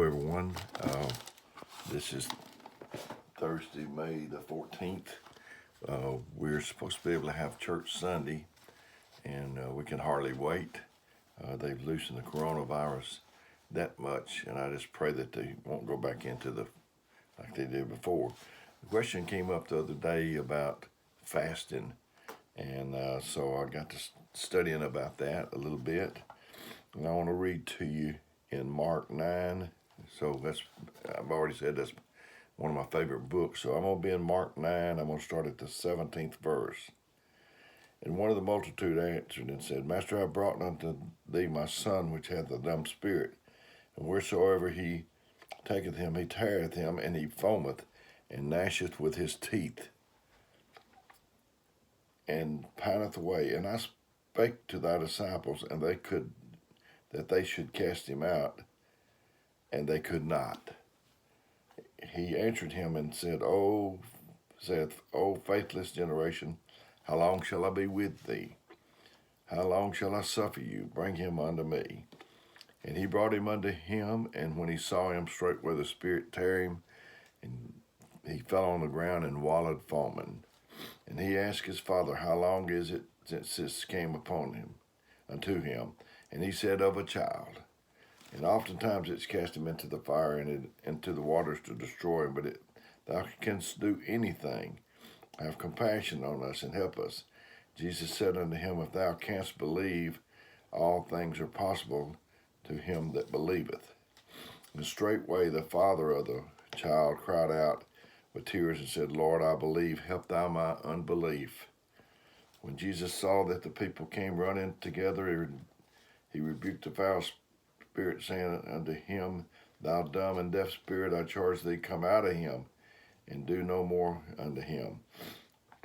everyone. This is Thursday, May the 14th. We're supposed to be able to have church Sunday, and we can hardly wait. They've loosened the coronavirus that much, and I just pray that they won't go back into like they did before. The question came up the other day about fasting, and so I got to studying about that a little bit. And I want to read to you in Mark 9. So I've already said that's one of my favorite books. So I'm going to be in Mark 9. I'm going to start at the 17th verse. And one of the multitude answered and said, Master, I brought unto thee my son, which hath a dumb spirit. And wheresoever he taketh him, he teareth him, and he foameth, and gnasheth with his teeth, and pineth away. And I spake to thy disciples, and that they should cast him out, and they could not. He answered him and said, O faithless generation, how long shall I be with thee? How long shall I suffer you? Bring him unto me. And he brought him unto him, and when he saw him, straightway the spirit tear him, and he fell on the ground and wallowed foaming. And he asked his father, How long is it since this came upon him, unto him? And he said, Of a child. And oftentimes it's cast him into the fire and into the waters to destroy him. But thou canst do anything. Have compassion on us and help us. Jesus said unto him, If thou canst believe, all things are possible to him that believeth. And straightway the father of the child cried out with tears and said, Lord, I believe, help thou my unbelief. When Jesus saw that the people came running together, he rebuked the foul spirit, saying unto him, Thou dumb and deaf spirit, I charge thee, come out of him, and do no more unto him.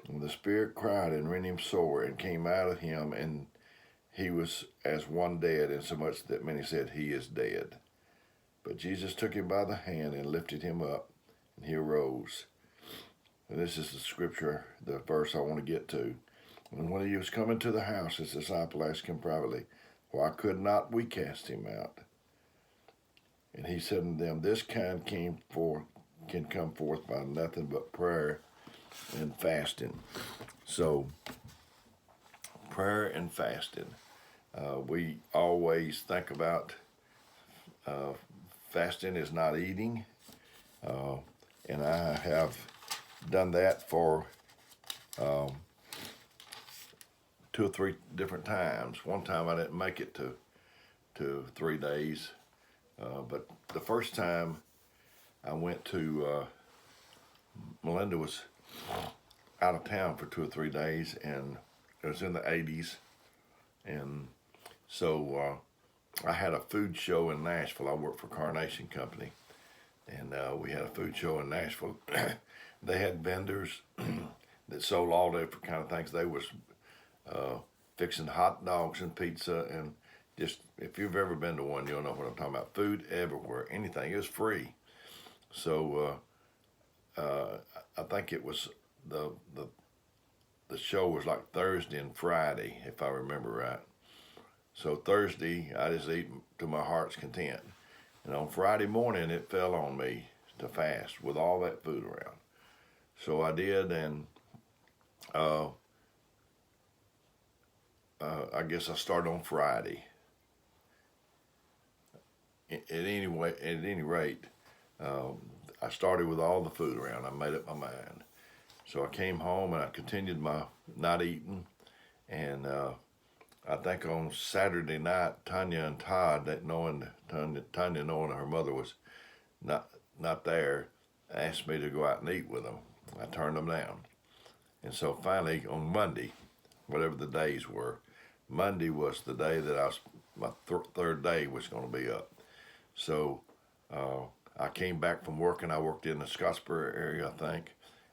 And the spirit cried and rent him sore, and came out of him, and he was as one dead, insomuch that many said, He is dead. But Jesus took him by the hand and lifted him up, and he arose. And this is the scripture, the verse I want to get to. And when he was coming to the house, his disciple asked him privately, Why could not we cast him out? And he said unto them, This kind can come forth by nothing but prayer and fasting. So, prayer and fasting. We always think about fasting is not eating, and I have done that for 2 or 3 different times. One time I didn't make it to 3 days, but the first time I went to Melinda was out of town for 2 or 3 days, and it was in the 80s, and so I had a food show in Nashville. I worked for Carnation Company, and we had a food show in Nashville. They had vendors that sold all different kind of things. They was fixing hot dogs and pizza, and just, if you've ever been to one, you'll know what I'm talking about. Food everywhere, anything. It was free. So I think it was the show was like Thursday and Friday, if I remember right. So Thursday, I just ate to my heart's content. And on Friday morning, it fell on me to fast with all that food around. So I did, and I guess I started on Friday. At any rate, I started with all the food around. I made up my mind. So I came home and I continued my not eating, and I think on Saturday night, Tanya and Todd, Tanya knowing her mother was not there, asked me to go out and eat with them. I turned them down. And so finally on Monday, whatever the days were, Monday was the day that my third day was going to be up. So I came back from work, and I worked in the Scottsboro area, I think.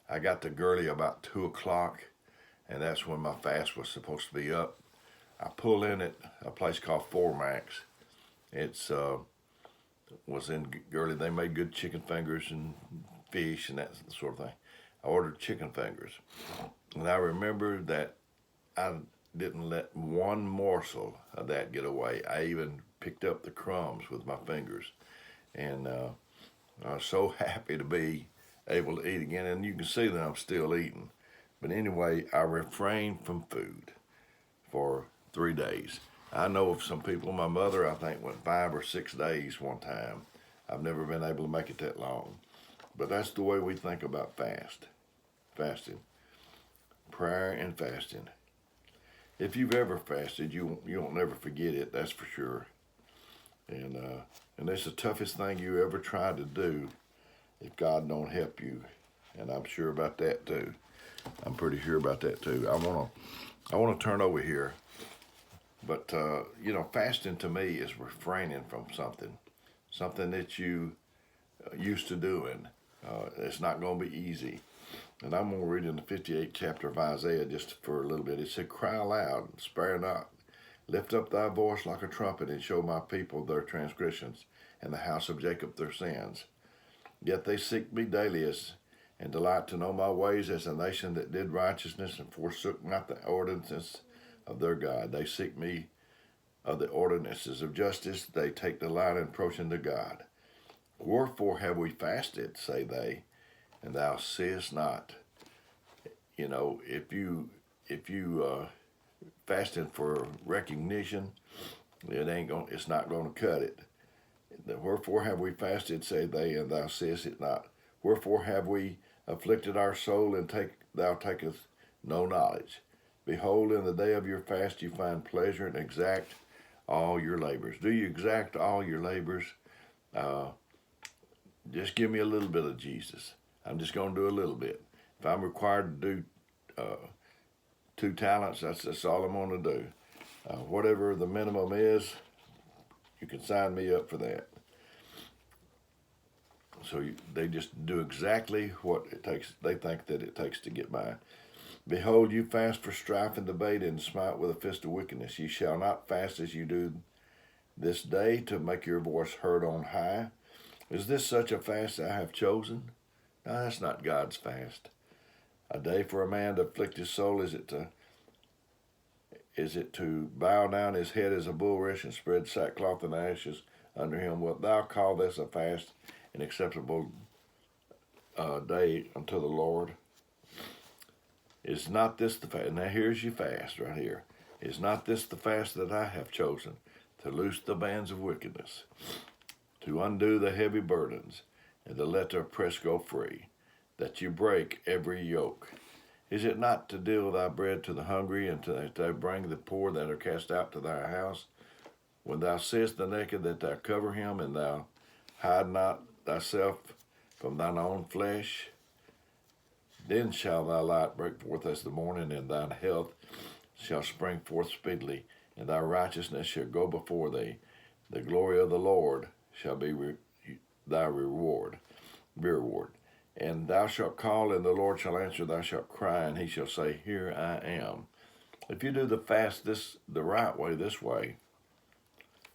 I got to Gurley about 2 o'clock, and that's when my fast was supposed to be up. I pulled in at a place called Four Max. It's was in Gurley. They made good chicken fingers and fish and that sort of thing. I ordered chicken fingers, and I remember that I didn't let one morsel of that get away. I even picked up the crumbs with my fingers, and I was so happy to be able to eat again. And you can see that I'm still eating. But anyway, I refrained from food for 3 days. I know of some people, my mother, I think, went 5 or 6 days one time. I've never been able to make it that long. But that's the way we think about fasting, prayer and fasting. If you've ever fasted, you won't never forget it, that's for sure. And it's the toughest thing you ever try to do if God don't help you. And I'm sure about that too. I'm pretty sure about that too. I wanna turn over here, but fasting to me is refraining from something that you used to doing. It's not going to be easy. And I'm going to read in the 58th chapter of Isaiah just for a little bit. It said, "Cry aloud, spare not. Lift up thy voice like a trumpet, and show my people their transgressions, and the house of Jacob their sins. Yet they seek me daily and delight to know my ways as a nation that did righteousness and forsook not the ordinances of their God. They seek me of the ordinances of justice. They take delight in approaching to God. Wherefore have we fasted, say they, and thou seest not." If you fasting for recognition, it's not gonna cut it. Wherefore have we fasted, say they, and thou seest it not. Wherefore have we afflicted our soul, and thou takest no knowledge. Behold, in the day of your fast you find pleasure, and exact all your labors. Do you exact all your labors? Just give me a little bit of Jesus. I'm just going to do a little bit. If I'm required to do 2 talents, that's all I'm going to do. Whatever the minimum is, you can sign me up for that. So they just do exactly what it takes. They think that it takes to get by. Behold, you fast for strife and debate, and smite with a fist of wickedness. Ye shall not fast as you do this day, to make your voice heard on high. Is this such a fast I have chosen? No, that's not God's fast. A day for a man to afflict his soul, is it to bow down his head as a bulrush and spread sackcloth and ashes under him? Wilt thou call this a fast, an acceptable day unto the Lord? Is not this the fast? Now here's your fast right here. Is not this the fast that I have chosen? To loose the bands of wickedness, to undo the heavy burdens, and to let the oppressed go free, that you break every yoke. Is it not to deal thy bread to the hungry, and to bring the poor that are cast out to thy house? When thou seest the naked, that thou cover him, and thou hide not thyself from thine own flesh? Then shall thy light break forth as the morning, and thine health shall spring forth speedily, and thy righteousness shall go before thee. The glory of the Lord shall be thy reward. And thou shalt call, and the Lord shall answer. Thou shalt cry, and he shall say, Here I am. If you do the fast the right way, this way,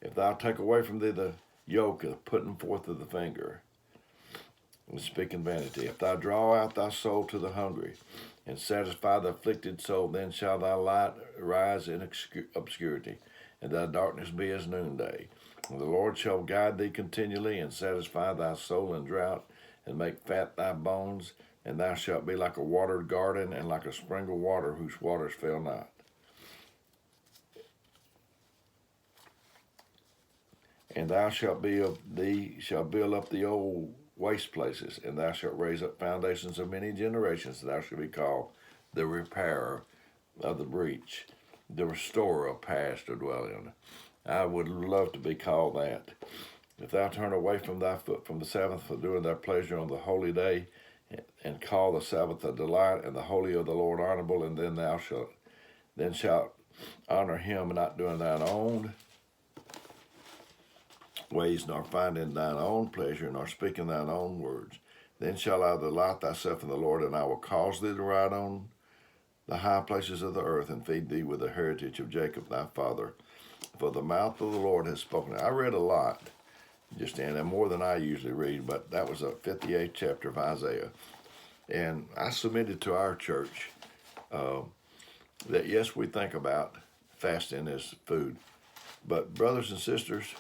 if thou take away from thee the yoke of putting forth of the finger, and speaking vanity, if thou draw out thy soul to the hungry, and satisfy the afflicted soul, then shall thy light rise in obscurity, and thy darkness be as noonday. And the Lord shall guide thee continually, and satisfy thy soul in drought, and make fat thy bones, and thou shalt be like a watered garden, and like a spring of water whose waters fail not. And thou shalt build up the old waste places, and thou shalt raise up foundations of many generations. Thou shalt be called the repairer of the breach, the restorer of past to dwell in. I would love to be called that. If thou turn away from thy foot from the Sabbath for doing thy pleasure on the holy day, and call the Sabbath a delight, and the holy of the Lord honorable, and then thou shalt honor him, not doing thine own ways, nor finding thine own pleasure, nor speaking thine own words. Then shall thou delight thyself in the Lord, and I will cause thee to ride on the high places of the earth, and feed thee with the heritage of Jacob thy father. For the mouth of the Lord has spoken. I read a lot, and more than I usually read, but that was the 58th chapter of Isaiah. And I submitted to our church that yes, we think about fasting as food, but brothers and sisters,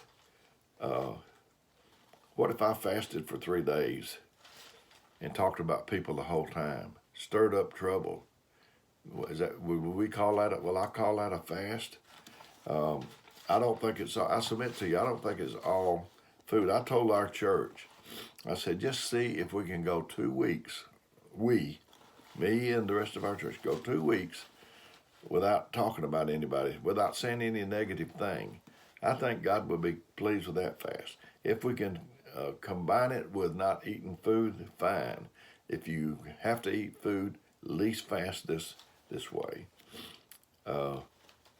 What if I fasted for 3 days and talked about people the whole time, stirred up trouble? Is that, would we call that? Well, I call that a fast. I don't think it's. I submit to you. I don't think it's all food. I told our church, I said, just see if we can go 2 weeks. Me and the rest of our church, go 2 weeks without talking about anybody, without saying any negative thing. I think God would be pleased with that fast. If we can combine it with not eating food, fine. If you have to eat food, at least fast this way.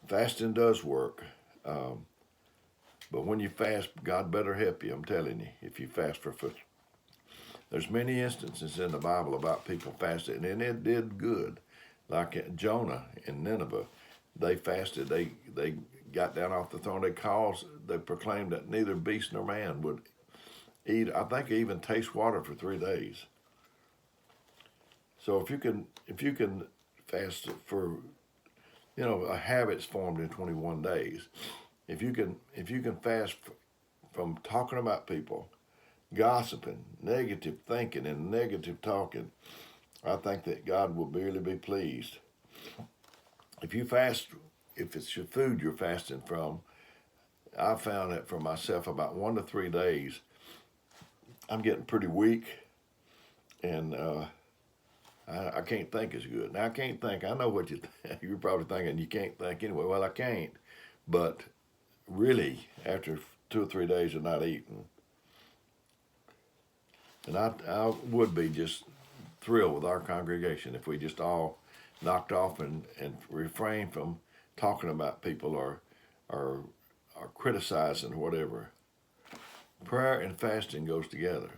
Fasting does work. But when you fast, God better help you, I'm telling you, if you fast for food. There's many instances in the Bible about people fasting, and it did good. Like Jonah in Nineveh, they fasted. They got down off the throne. They proclaimed that neither beast nor man would eat. I think even taste water for 3 days. So if you can fast for, a habit's formed in 21 days. If you can fast from talking about people, gossiping, negative thinking, and negative talking, I think that God will really be pleased. If you fast, if it's your food you're fasting from, I found that for myself about 1 to 3 days, I'm getting pretty weak, and I can't think as good. Now I can't think. I know what you're probably thinking. You can't think anyway. Well, I can't, but really, after 2 or 3 days of not eating, and I would be just thrilled with our congregation if we just all knocked off and refrained from talking about people or criticizing or whatever. Prayer and fasting goes together.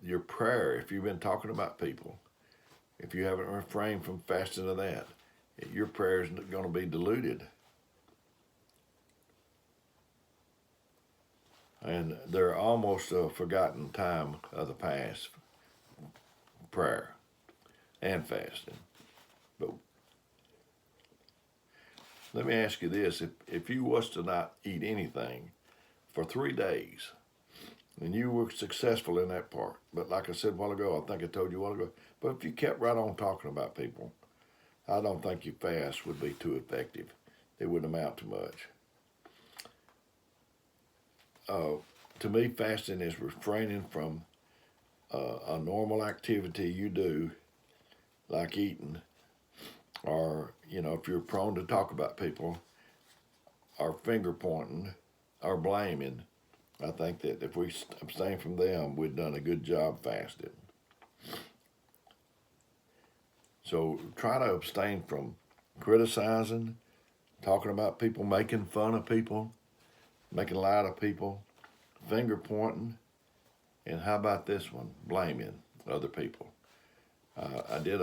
Your prayer, if you've been talking about people, if you haven't refrained from fasting to that, your prayer is going to be diluted. And they're almost a forgotten time of the past, prayer and fasting. But let me ask you this, if you was to not eat anything for 3 days, and you were successful in that part, but like I said a while ago, I think I told you a while ago, but if you kept right on talking about people, I don't think your fast would be too effective. It wouldn't amount to much. To me, fasting is refraining from a normal activity you do, like eating, or, if you're prone to talk about people, or finger pointing, or blaming. I think that if we abstain from them, we've done a good job fasting. So try to abstain from criticizing, talking about people, making fun of people, making light of people, finger pointing, and how about this one, blaming other people. I did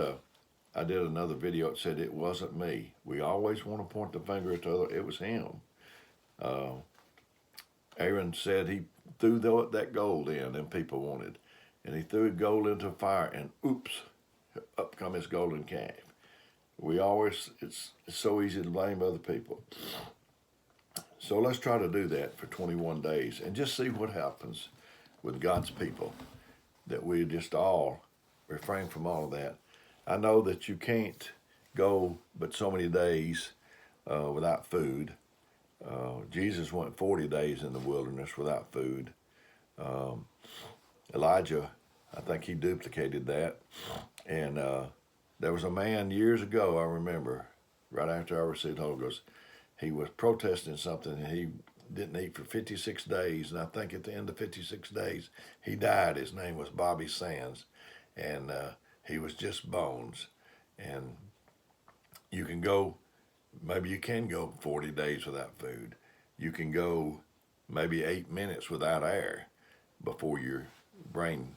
another video that said it wasn't me. We always want to point the finger at the other. It was him. Aaron said he threw that gold in and people wanted, and he threw gold into fire, and oops, up come his golden calf. It's so easy to blame other people. So let's try to do that for 21 days and just see what happens with God's people, that we just all refrain from all of that. I know that you can't go but so many days without food. Jesus went 40 days in the wilderness without food. Elijah, I think he duplicated that. And there was a man years ago, I remember, right after I received the Holy Ghost, he was protesting something, and he didn't eat for 56 days. And I think at the end of 56 days, he died. His name was Bobby Sands. And he was just bones. And you can go, maybe you can go 40 days without food. You can go maybe 8 minutes without air before your brain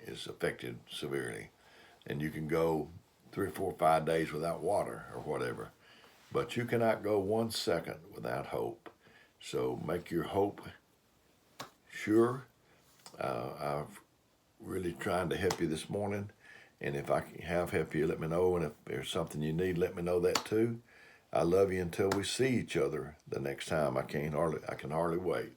is affected severely. And you can go 3 or 4 or 5 days without water or whatever. But you cannot go 1 second without hope. So make your hope sure. I've really trying to help you this morning. And if I can help you, let me know. And if there's something you need, let me know that too. I love you until we see each other the next time. I can hardly wait.